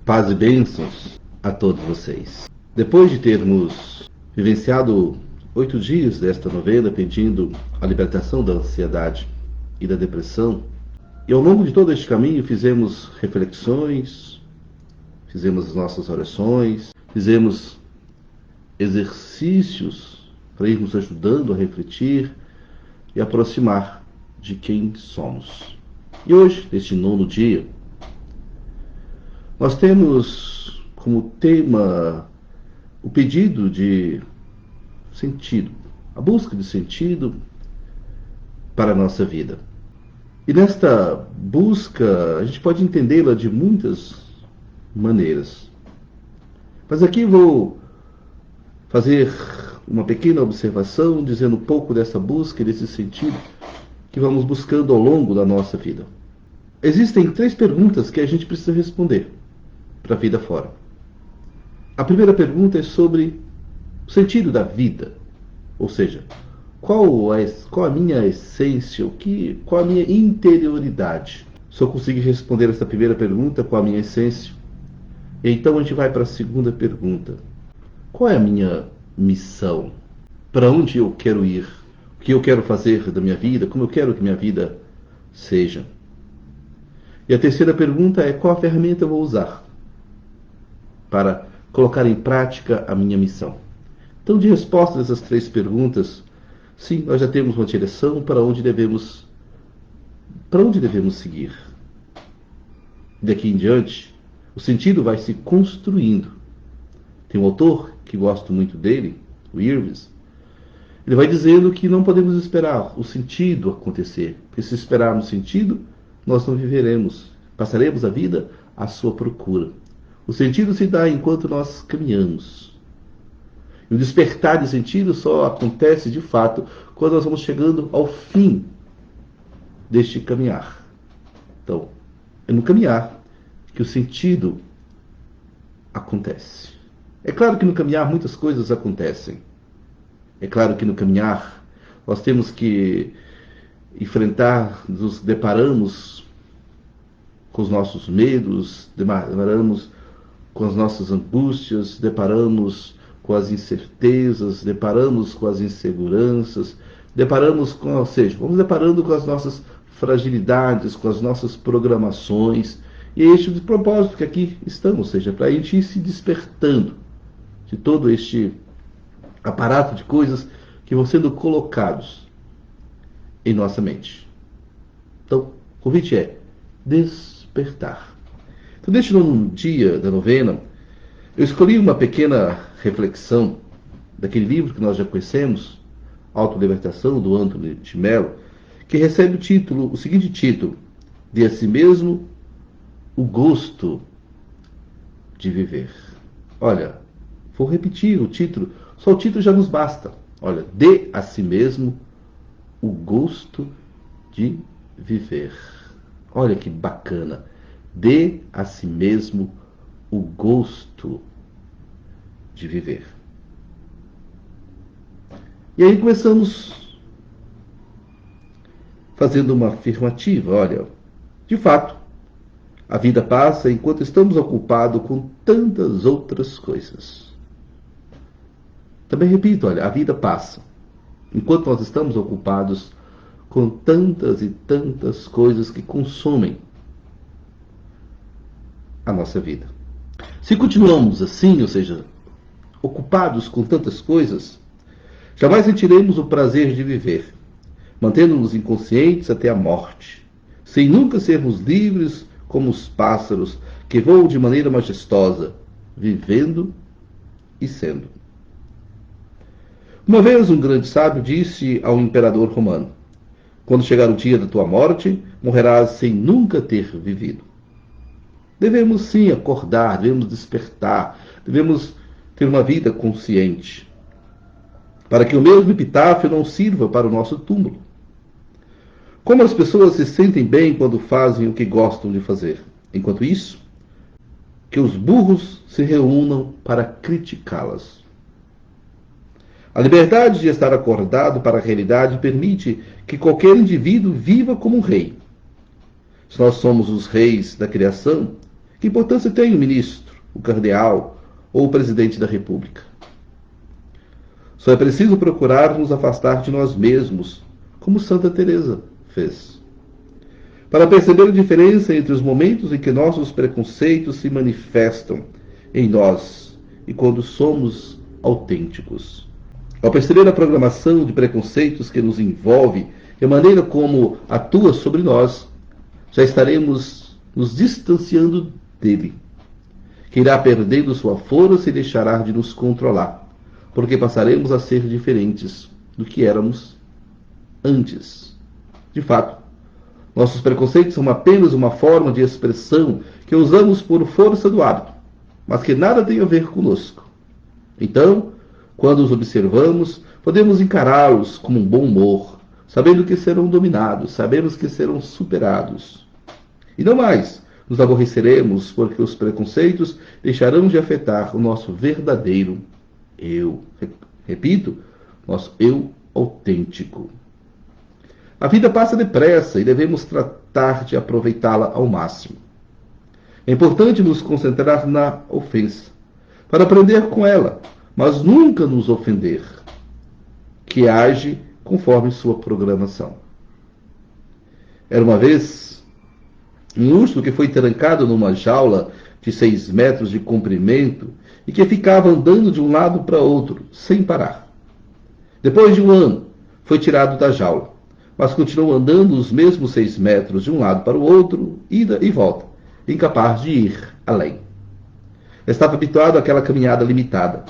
Paz e bênçãos a todos vocês. Depois de termos vivenciado 8 dias desta novena pedindo a libertação da ansiedade e da depressão, e ao longo de todo este caminho fizemos reflexões, fizemos as nossas orações, fizemos exercícios para irmos ajudando a refletir e aproximar de quem somos. E hoje, neste 9º dia, nós temos como tema o pedido de sentido, a busca de sentido para a nossa vida. E nesta busca, a gente pode entendê-la de muitas maneiras. Mas aqui vou fazer uma pequena observação, dizendo um pouco dessa busca e desse sentido que vamos buscando ao longo da nossa vida. Existem 3 perguntas que a gente precisa responder para a vida fora. A primeira pergunta é sobre o sentido da vida, ou seja, qual a minha essência, qual a minha interioridade. Se eu conseguir responder essa primeira pergunta, qual a minha essência, então a gente vai para a segunda pergunta. Qual é a minha missão? Para onde eu quero ir? O que eu quero fazer da minha vida? Como eu quero que minha vida seja? E a terceira pergunta é: qual a ferramenta eu vou usar para colocar em prática a minha missão? Então, de resposta a essas 3 perguntas, sim, nós já temos uma direção para onde devemos seguir. Daqui em diante, o sentido vai se construindo. Tem um autor que gosto muito dele, o Irvis. Ele vai dizendo que não podemos esperar o sentido acontecer, porque se esperarmos sentido, nós não viveremos. Passaremos a vida à sua procura. O sentido se dá enquanto nós caminhamos. E o despertar de sentido só acontece de fato quando nós vamos chegando ao fim deste caminhar. Então, é no caminhar que o sentido acontece. É claro que no caminhar muitas coisas acontecem. É claro que no caminhar nós temos que enfrentar, nos deparamos com os nossos medos, deparamos com as nossas angústias, deparamos com as incertezas, deparamos com as inseguranças, vamos deparando com as nossas fragilidades, com as nossas programações, e é este o propósito que aqui estamos, ou seja, para a gente ir se despertando de todo este aparato de coisas que vão sendo colocados em nossa mente. Então, o convite é despertar. Então, neste 9º dia da novena, eu escolhi uma pequena reflexão daquele livro que nós já conhecemos, Autolibertação, do Anthony de Mello, que recebe o seguinte título: Dê a si mesmo o gosto de viver. Olha, vou repetir o título, só o título já nos basta. Olha, dê a si mesmo o gosto de viver. Olha que bacana. Dê a si mesmo o gosto de viver. E aí começamos fazendo uma afirmativa. Olha, de fato, a vida passa enquanto estamos ocupados com tantas outras coisas. Também repito, olha, a vida passa enquanto nós estamos ocupados com tantas e tantas coisas que consomem a nossa vida. Se continuamos assim, ou seja, ocupados com tantas coisas, jamais sentiremos o prazer de viver, mantendo-nos inconscientes até a morte, sem nunca sermos livres como os pássaros que voam de maneira majestosa, vivendo e sendo. Uma vez um grande sábio disse ao imperador romano: quando chegar o dia da tua morte, morrerás sem nunca ter vivido. Devemos sim acordar, devemos despertar, devemos ter uma vida consciente, para que o mesmo epitáfio não sirva para o nosso túmulo. Como as pessoas se sentem bem quando fazem o que gostam de fazer. Enquanto isso, que os burros se reúnam para criticá-las. A liberdade de estar acordado para a realidade permite que qualquer indivíduo viva como um rei. Se nós somos os reis da criação, Que importância tem o ministro, o cardeal ou o presidente da República? Só é preciso procurar nos afastar de nós mesmos, como Santa Teresa fez, para perceber a diferença entre os momentos em que nossos preconceitos se manifestam em nós e quando somos autênticos. Ao perceber a programação de preconceitos que nos envolve e a maneira como atua sobre nós, já estaremos nos distanciando dele, que irá perdendo sua força e deixará de nos controlar, porque passaremos a ser diferentes do que éramos antes. De fato, nossos preconceitos são apenas uma forma de expressão que usamos por força do hábito, mas que nada tem a ver conosco. Então, quando os observamos, podemos encará-los com um bom humor, sabendo que serão dominados, sabemos que serão superados. E não mais nos aborreceremos porque os preconceitos deixarão de afetar o nosso verdadeiro eu. Repito, nosso eu autêntico. A vida passa depressa e devemos tratar de aproveitá-la ao máximo. É importante nos concentrar na ofensa, para aprender com ela, mas nunca nos ofender, que age conforme sua programação. Era uma vez um urso que foi trancado numa jaula de 6 metros de comprimento e que ficava andando de um lado para outro, sem parar. Depois de um ano, foi tirado da jaula, mas continuou andando os mesmos 6 metros de um lado para o outro, ida e volta, incapaz de ir além. Estava habituado àquela caminhada limitada.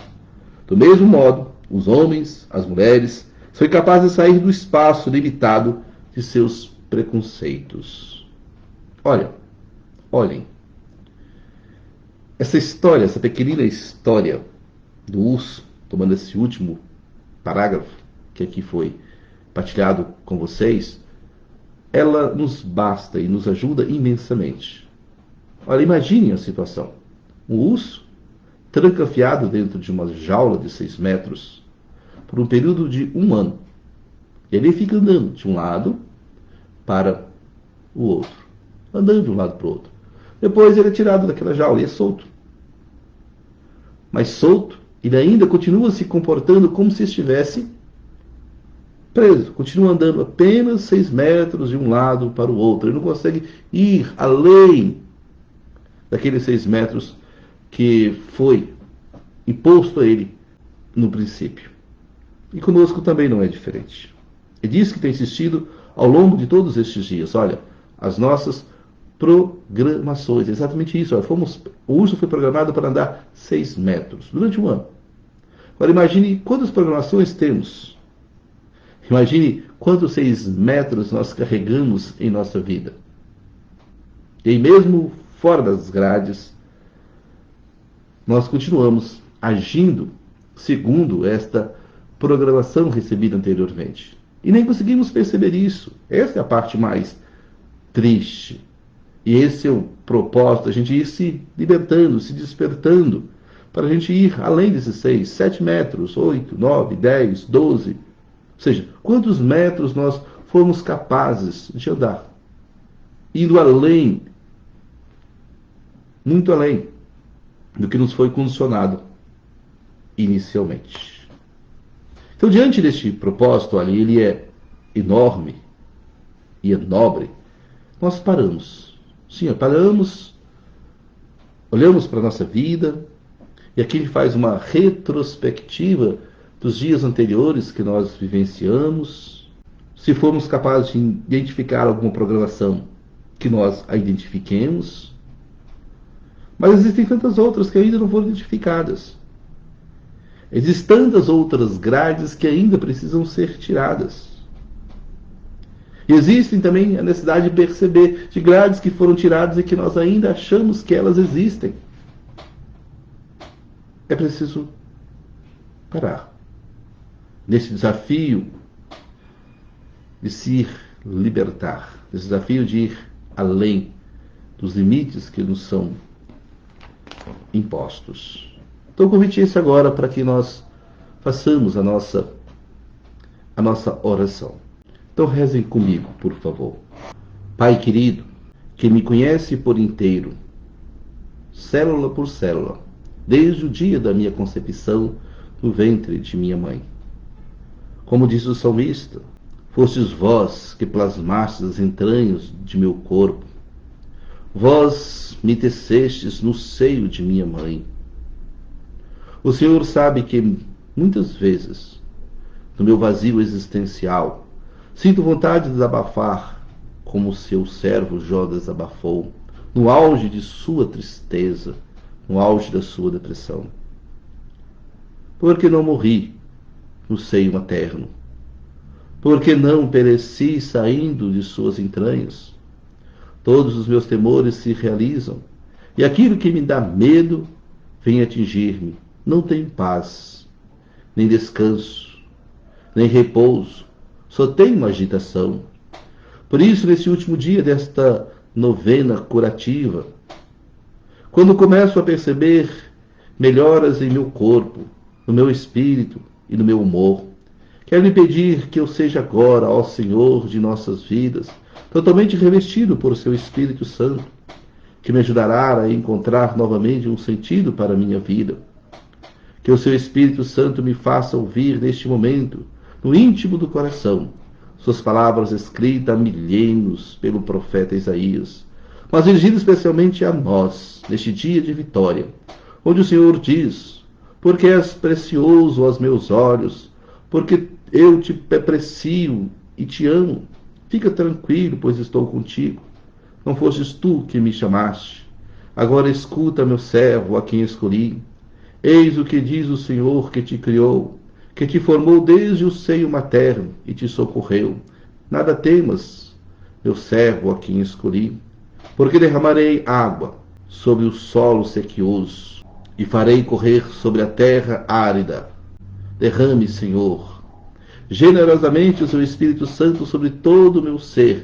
Do mesmo modo, os homens, as mulheres, são incapazes de sair do espaço limitado de seus preconceitos. Olhem. Essa história, essa pequenina história do urso, tomando esse último parágrafo que aqui foi partilhado com vocês, ela nos basta e nos ajuda imensamente. Olha, imaginem a situação. Um urso trancafiado dentro de uma jaula de 6 metros por um período de 1 ano. E ele fica andando de um lado para o outro. Andando de um lado para o outro. Depois ele é tirado daquela jaula e é solto. Mas solto, ele ainda continua se comportando como se estivesse preso. Continua andando apenas 6 metros de um lado para o outro. Ele não consegue ir além daqueles 6 metros que foi imposto a ele no princípio. E conosco também não é diferente. É disso que tem insistido ao longo de todos estes dias. Olha, as nossas programações. É exatamente isso. Olha, o urso foi programado para andar 6 metros durante 1 ano. Agora imagine quantas programações temos. Imagine quantos 6 metros nós carregamos em nossa vida. E aí mesmo fora das grades, nós continuamos agindo segundo esta programação recebida anteriormente. E nem conseguimos perceber isso. Essa é a parte mais triste. E esse é o propósito, a gente ir se libertando, se despertando, para a gente ir além desses 6, 7 metros, 8, 9, 10, 12. Ou seja, quantos metros nós fomos capazes de andar? Indo além, muito além do que nos foi condicionado inicialmente. Então, diante deste propósito, olha, ele é enorme e é nobre, nós paramos. Sim, paramos, olhamos para a nossa vida, e aqui a gente faz uma retrospectiva dos dias anteriores que nós vivenciamos. Se formos capazes de identificar alguma programação, que nós a identifiquemos. Mas existem tantas outras que ainda não foram identificadas. Existem tantas outras grades que ainda precisam ser tiradas. E existem também a necessidade de perceber de grades que foram tiradas e que nós ainda achamos que elas existem. É preciso parar. Nesse desafio de se libertar, nesse desafio de ir além dos limites que nos são impostos. Então o convite é esse agora para que nós façamos a nossa oração. Então rezem comigo, por favor. Pai querido, que me conhece por inteiro, célula por célula, desde o dia da minha concepção no ventre de minha mãe. Como diz o salmista, fostes vós que plasmastes as entranhas de meu corpo. Vós me tecestes no seio de minha mãe. O Senhor sabe que, muitas vezes, no meu vazio existencial, sinto vontade de desabafar, como seu servo Jó desabafou, no auge de sua tristeza, no auge da sua depressão. Porque não morri no seio materno? Porque não pereci saindo de suas entranhas? Todos os meus temores se realizam, e aquilo que me dá medo vem atingir-me. Não tenho paz, nem descanso, nem repouso, só tenho agitação. Por isso, nesse último dia desta novena curativa, quando começo a perceber melhoras em meu corpo, no meu espírito e no meu humor, quero lhe pedir que eu seja agora, ó Senhor de nossas vidas, totalmente revestido por seu Espírito Santo, que me ajudará a encontrar novamente um sentido para a minha vida. Que o seu Espírito Santo me faça ouvir neste momento, no íntimo do coração, suas palavras escritas há milênios pelo profeta Isaías, mas dirigidas especialmente a nós, neste dia de vitória, onde o Senhor diz: porque és precioso aos meus olhos, porque eu te aprecio e te amo. Fica tranquilo, pois estou contigo. Não fostes tu que me chamaste. Agora escuta, meu servo, a quem escolhi. Eis o que diz o Senhor que te criou, que te formou desde o seio materno e te socorreu. Nada temas, meu servo, a quem escolhi, porque derramarei água sobre o solo sequioso e farei correr sobre a terra árida. Derrame, Senhor, generosamente o seu Espírito Santo sobre todo o meu ser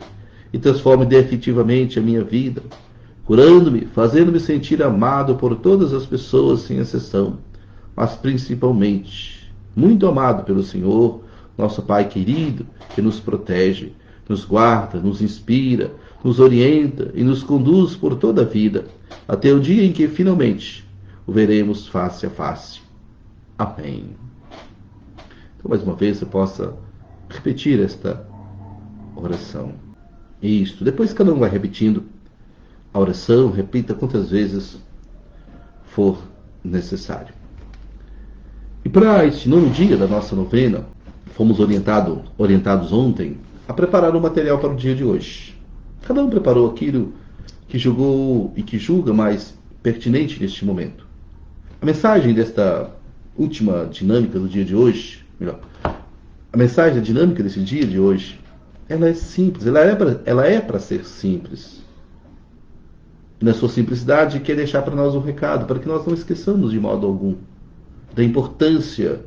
e transforme definitivamente a minha vida, curando-me, fazendo-me sentir amado por todas as pessoas sem exceção, mas principalmente muito amado pelo Senhor, nosso Pai querido, que nos protege, nos guarda, nos inspira, nos orienta e nos conduz por toda a vida, até o dia em que finalmente o veremos face a face. Amém. Então, mais uma vez, você possa repetir esta oração. Isto. Depois cada um vai repetindo a oração, repita quantas vezes for necessário. E para este nono dia da nossa novena, fomos orientados ontem a preparar o material para o dia de hoje. Cada um preparou aquilo que julgou e que julga mais pertinente neste momento. A mensagem desta última dinâmica do dia de hoje, melhor, a mensagem da dinâmica desse dia de hoje, ela é simples, ela é para ser simples. E na sua simplicidade, quer deixar para nós um recado, para que nós não esqueçamos de modo algum da importância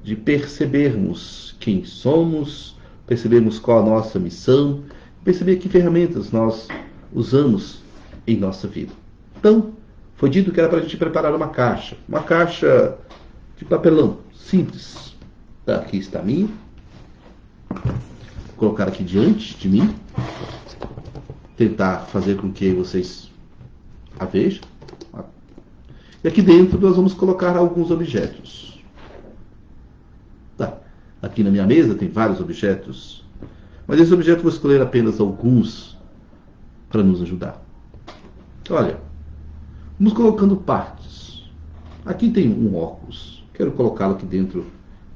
de percebermos quem somos, percebermos qual a nossa missão, perceber que ferramentas nós usamos em nossa vida. Então, foi dito que era para a gente preparar uma caixa de papelão, simples. Aqui está a minha. Vou colocar aqui diante de mim, tentar fazer com que vocês a vejam. E aqui dentro nós vamos colocar alguns objetos. Tá. Aqui na minha mesa tem vários objetos, mas esses objetos eu vou escolher apenas alguns para nos ajudar. Olha, vamos colocando partes. Aqui tem um óculos. Quero colocá-lo aqui dentro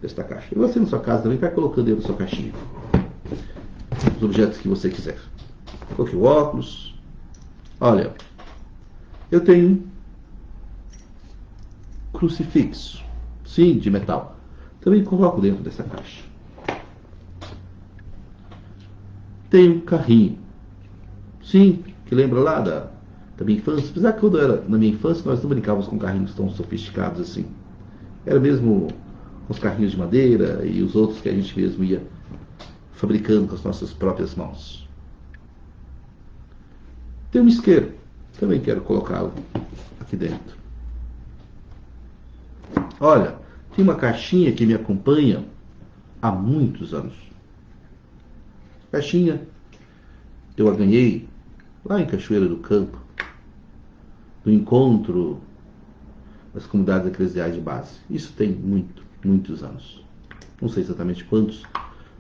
desta caixa. E você na sua casa também vai colocando dentro da sua caixinha os objetos que você quiser. Coloquei o óculos. Olha, eu tenho crucifixo, sim, de metal. Também coloco dentro dessa caixa. Tem um carrinho, sim, que lembra lá da minha infância. Apesar que quando era na minha infância nós não brincávamos com carrinhos tão sofisticados assim. Era mesmo os carrinhos de madeira e os outros que a gente mesmo ia fabricando com as nossas próprias mãos. Tem um isqueiro, também quero colocá-lo aqui dentro. Olha, tem uma caixinha que me acompanha há muitos anos. Caixinha, eu a ganhei lá em Cachoeira do Campo, do encontro das comunidades eclesiais de base. Isso tem muitos anos. Não sei exatamente quantos,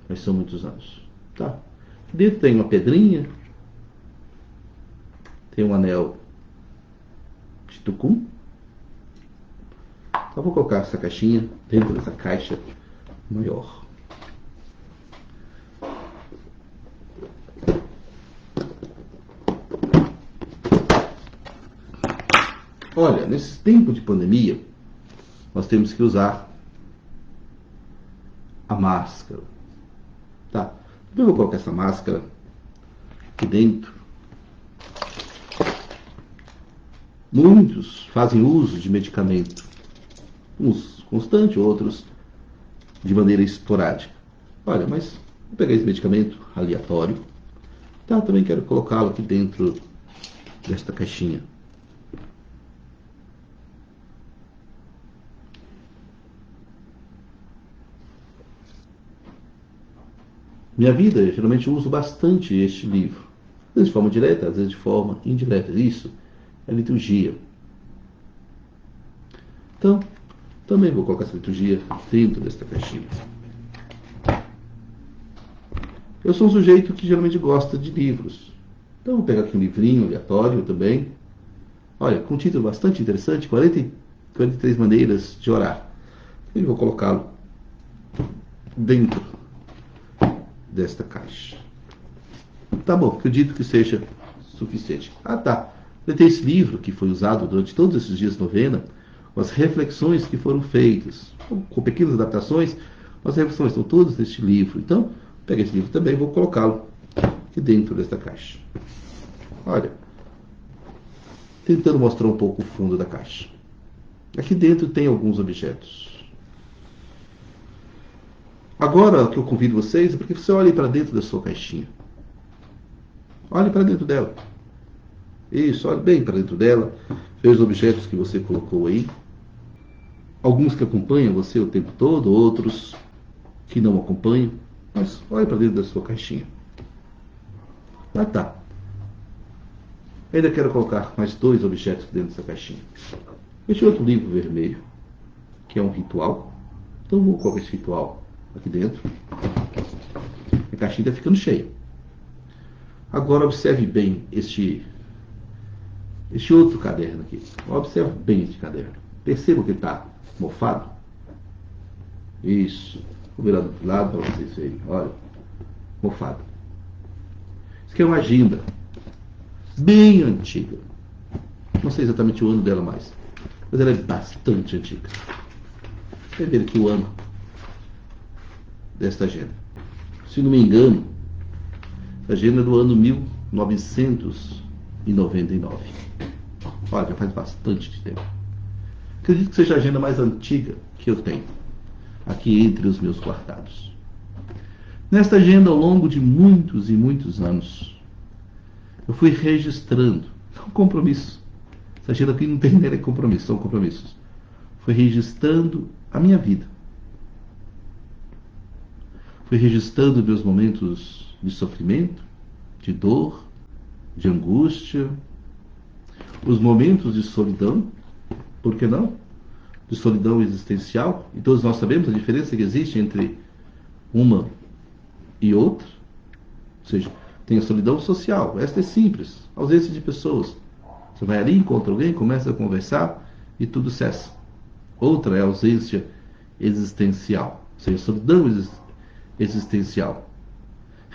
mas são muitos anos. Tá. Dentro tem uma pedrinha, tem um anel de tucum. Então vou colocar essa caixinha dentro dessa caixa maior. Olha, nesse tempo de pandemia, nós temos que usar a máscara. Tá? Então eu vou colocar essa máscara aqui dentro. Muitos fazem uso de medicamento, uns constante, outros de maneira esporádica. Olha, mas vou pegar esse medicamento aleatório. Tá, também quero colocá-lo aqui dentro desta caixinha. Minha vida, eu geralmente uso bastante este livro. Às vezes de forma direta, às vezes de forma indireta. Isso é liturgia. Então, também vou colocar essa liturgia dentro desta caixinha. Eu sou um sujeito que geralmente gosta de livros. Então, vou pegar aqui um livrinho aleatório também. Olha, com um título bastante interessante, 43 maneiras de orar. E vou colocá-lo dentro desta caixa. Tá bom, acredito que seja suficiente. Ah, tá. Tem esse livro que foi usado durante todos esses dias de novena, com as reflexões que foram feitas, com pequenas adaptações, as reflexões estão todas neste livro. Então, pega esse livro também e vou colocá-lo aqui dentro desta caixa. Olha, tentando mostrar um pouco o fundo da caixa. Aqui dentro tem alguns objetos. Agora, o que eu convido vocês é para que você olhe para dentro da sua caixinha. Olhe para dentro dela. Isso, olhe bem para dentro dela. Veja os objetos que você colocou aí. Alguns que acompanham você o tempo todo, outros que não acompanham. Mas olhe para dentro da sua caixinha. Ah, tá. Ainda quero colocar mais 2 objetos dentro dessa caixinha. Este outro livro vermelho, que é um ritual. Então vou colocar esse ritual aqui dentro. A caixinha está ficando cheia. Agora observe bem este outro caderno aqui. Observe bem este caderno. Perceba que ele está mofado. Isso. Vou virar do outro lado para vocês verem. Olha. Mofado. Isso aqui é uma agenda. Bem antiga. Não sei exatamente o ano dela mais. Mas ela é bastante antiga. Você vê aqui o ano desta agenda. Se não me engano, a agenda é do ano 1999. Olha, já faz bastante tempo. Acredito que seja a agenda mais antiga que eu tenho aqui entre os meus guardados. Nesta agenda, ao longo de muitos e muitos anos, eu fui registrando, não compromisso. Essa agenda aqui não tem nada de compromisso, são compromissos. Fui registrando a minha vida. Fui registrando meus momentos de sofrimento, de dor, de angústia, os momentos de solidão, por que não? De solidão existencial, e todos nós sabemos a diferença que existe entre uma e outra. Ou seja, tem a solidão social, esta é simples, ausência de pessoas. Você vai ali, encontra alguém, começa a conversar e tudo cessa. Outra é a ausência existencial, ou seja, solidão existencial.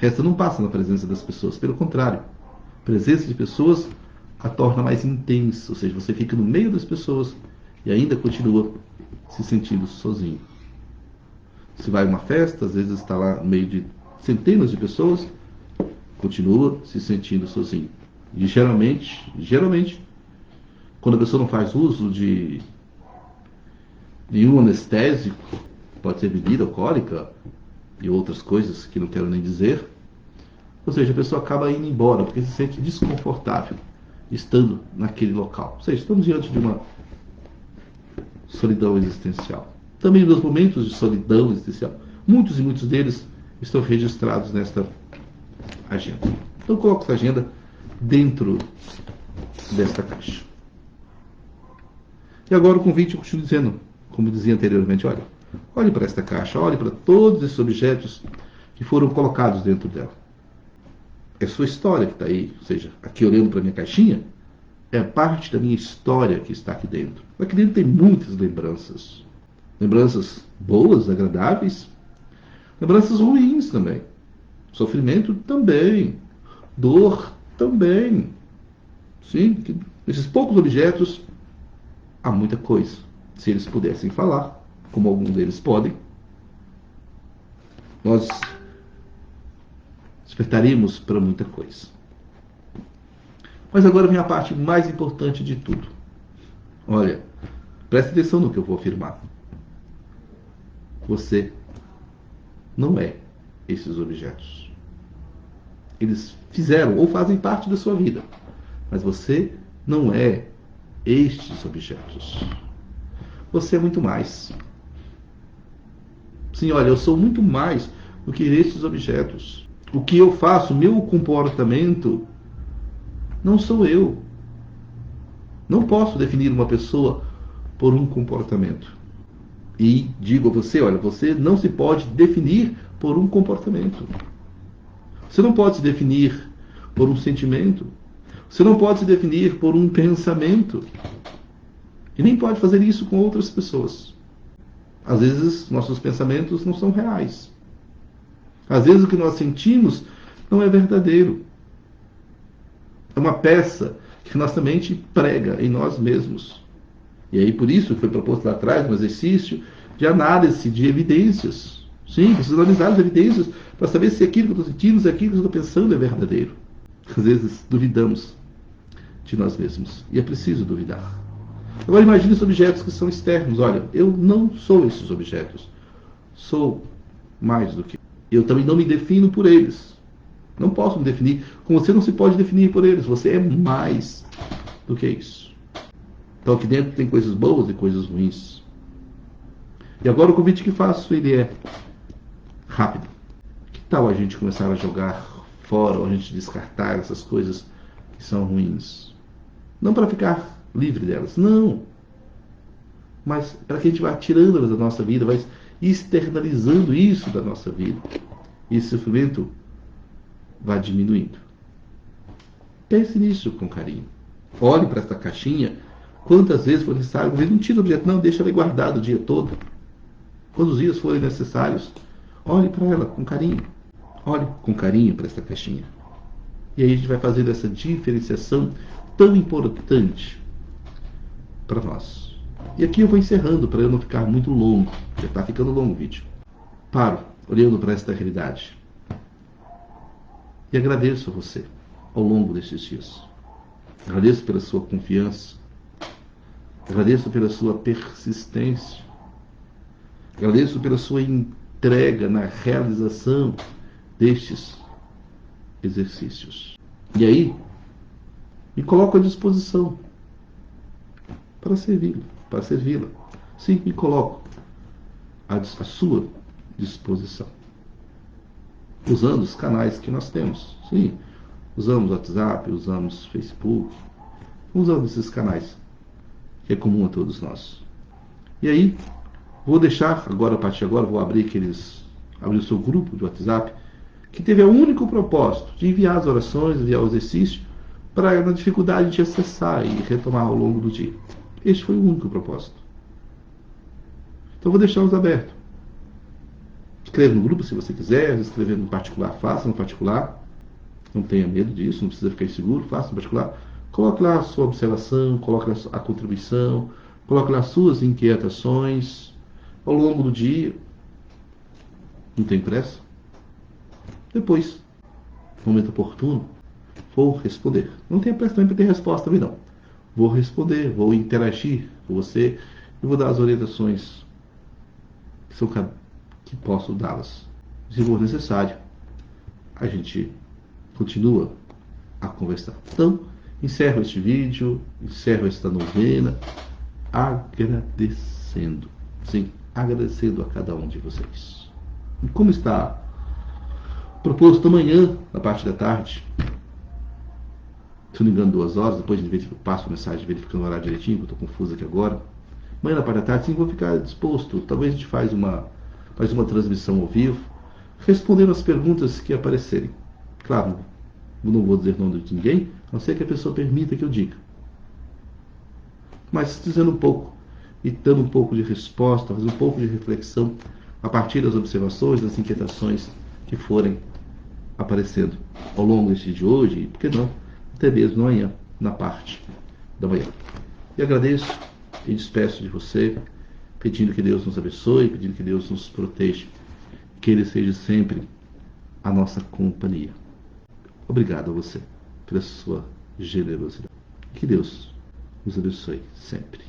Esta não passa na presença das pessoas, pelo contrário, a presença de pessoas a torna mais intensa, ou seja, você fica no meio das pessoas e ainda continua se sentindo sozinho. Se vai a uma festa, às vezes está lá no meio de centenas de pessoas, continua se sentindo sozinho. E geralmente, quando a pessoa não faz uso de nenhum anestésico, pode ser bebida alcoólica e outras coisas que não quero nem dizer, ou seja, a pessoa acaba indo embora porque se sente desconfortável estando naquele local. Ou seja, estamos diante de uma solidão existencial. Também nos momentos de solidão existencial, muitos e muitos deles estão registrados nesta agenda. Então coloco essa agenda dentro desta caixa. E agora o convite, eu continuo dizendo, como dizia anteriormente, olhe para esta caixa, olhe para todos esses objetos que foram colocados dentro dela. É a sua história que está aí, ou seja, aqui olhando para a minha caixinha, é parte da minha história que está aqui dentro. Aqui dentro tem muitas lembranças. Lembranças boas, agradáveis, lembranças ruins também. Sofrimento também. Dor também. Sim, nesses poucos objetos há muita coisa. Se eles pudessem falar, como alguns deles podem, nós despertaríamos para muita coisa. Mas agora vem a parte mais importante de tudo. Olha, preste atenção no que eu vou afirmar. Você não é esses objetos. Eles fizeram ou fazem parte da sua vida, mas você não é estes objetos. Você é muito mais. Sim, olha, eu sou muito mais do que estes objetos. O que eu faço, meu comportamento, não sou eu. Não posso definir uma pessoa por um comportamento. E digo a você, olha, você não se pode definir por um comportamento. Você não pode se definir por um sentimento. Você não pode se definir por um pensamento. E nem pode fazer isso com outras pessoas. Às vezes, nossos pensamentos não são reais. Às vezes, o que nós sentimos não é verdadeiro. É uma peça que nossa mente prega em nós mesmos. E aí, por isso, foi proposto lá atrás um exercício de análise de evidências. Sim, preciso analisar as evidências para saber se aquilo que eu estou sentindo, se aquilo que eu estou pensando é verdadeiro. Às vezes, duvidamos de nós mesmos. E é preciso duvidar. Agora, imagine os objetos que são externos. Olha, eu não sou esses objetos. Sou mais do que. Eu também não me defino por eles. Não posso me definir. Como você não se pode definir por eles. Você é mais do que isso. Então aqui dentro tem coisas boas e coisas ruins. E agora o convite que faço, ele é rápido. Que tal a gente começar a jogar fora, ou a gente descartar essas coisas que são ruins? Não para ficar livre delas, não. Mas para que a gente vá tirando elas da nossa vida, vai externalizando isso da nossa vida. E esse sofrimento vai diminuindo. Pense nisso com carinho. Olhe para essa caixinha. Quantas vezes for necessário, não tira o objeto, não, deixa ela guardada o dia todo. Quantos dias forem necessários, olhe para ela com carinho. Olhe com carinho para essa caixinha. E aí a gente vai fazendo essa diferenciação tão importante para nós. E aqui eu vou encerrando para eu não ficar muito longo. Já está ficando longo o vídeo. Paro, olhando para esta realidade. E agradeço a você ao longo desses dias. Agradeço pela sua confiança. Agradeço pela sua persistência. Agradeço pela sua entrega na realização destes exercícios. E aí, me coloco à disposição para servi-lo, para servi-la. Sim, me coloco à sua disposição. Usando os canais que nós temos. Sim, usamos WhatsApp, usamos Facebook, usando esses canais que é comum a todos nós. E aí, vou deixar, agora, a partir de agora, vou abrir o seu grupo de WhatsApp, que teve o único propósito de enviar as orações, enviar o exercício, para na dificuldade de acessar e retomar ao longo do dia. Este foi o único propósito. Então vou deixá-los abertos. Escreva no grupo se você quiser, escrever no particular, faça no particular. Não tenha medo disso, não precisa ficar inseguro, faça no particular. Coloque lá a sua observação, coloque lá a contribuição, coloque lá as suas inquietações ao longo do dia. Não tem pressa. Depois, no momento oportuno, vou responder. Não tenha pressa também para ter resposta também não. Vou responder, vou interagir com você e vou dar as orientações que posso dá-las. Se for necessário, a gente continua a conversar. Então, encerro este vídeo, encerro esta novena, agradecendo. Sim, agradecendo a cada um de vocês. E como está proposto amanhã, na parte da tarde, se não me engano 2 horas, depois de passo a mensagem verificando o horário direitinho, que eu estou confuso aqui agora. Amanhã na parte da tarde, sim, vou ficar disposto. Talvez a gente faz uma transmissão ao vivo, respondendo as perguntas que aparecerem. Claro, não vou dizer nome de ninguém, a não ser que a pessoa permita que eu diga. Mas dizendo um pouco e dando um pouco de resposta, fazendo um pouco de reflexão a partir das observações, das inquietações que forem aparecendo ao longo deste dia de hoje, e por que não, até mesmo amanhã, na parte da manhã. E agradeço e despeço de você, pedindo que Deus nos abençoe, pedindo que Deus nos proteja, que Ele seja sempre a nossa companhia. Obrigado a você pela sua generosidade. Que Deus nos abençoe sempre.